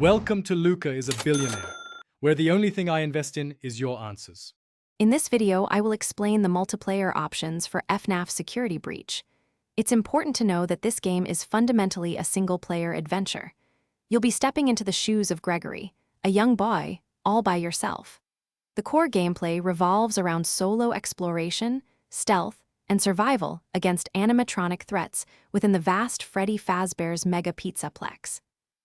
Welcome to Luca is a Billionaire, where the only thing I invest in is your answers. In this video, I will explain the multiplayer options for FNAF Security Breach. It's important to know that this game is fundamentally a single-player adventure. You'll be stepping into the shoes of Gregory, a young boy, all by yourself. The core gameplay revolves around solo exploration, stealth, and survival against animatronic threats within the vast Freddy Fazbear's Mega Pizzaplex.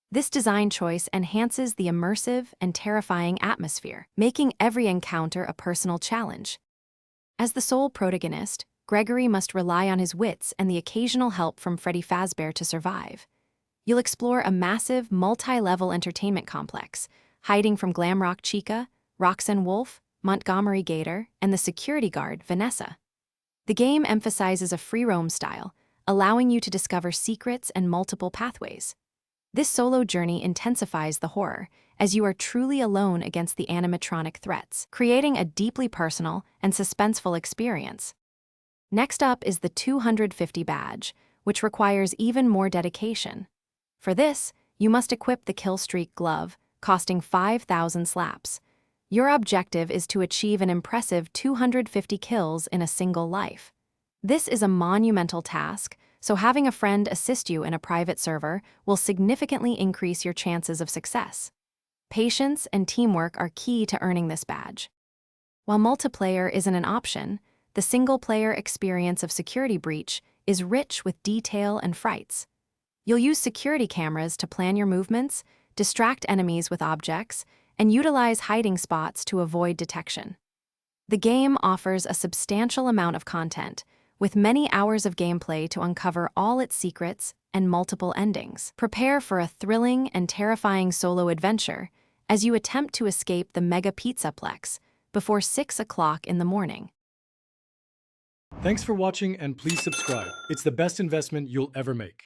This design choice enhances the immersive and terrifying atmosphere, making every encounter a personal challenge. As the sole protagonist, Gregory must rely on his wits and the occasional help from Freddy Fazbear to survive. You'll explore a massive, multi-level entertainment complex, hiding from Glamrock Chica, Roxanne Wolf, Montgomery Gator, and the security guard, Vanessa. The game emphasizes a free roam style, allowing you to discover secrets and multiple pathways. This solo journey intensifies the horror, as you are truly alone against the animatronic threats, creating a deeply personal and suspenseful experience. Next up is the 250 badge, which requires even more dedication. For this, you must equip the Kill Streak glove, costing 5,000 slaps. Your objective is to achieve an impressive 250 kills in a single life. This is a monumental task, so having a friend assist you in a private server will significantly increase your chances of success. Patience and teamwork are key to earning this badge. While multiplayer isn't an option, the single-player experience of Security Breach is rich with detail and frights. You'll use security cameras to plan your movements, distract enemies with objects, and utilize hiding spots to avoid detection. The game offers a substantial amount of content, with many hours of gameplay to uncover all its secrets and multiple endings. Prepare for a thrilling and terrifying solo adventure as you attempt to escape the Mega Pizzaplex before 6 o'clock in the morning. Thanks for watching and please subscribe. It's the best investment you'll ever make.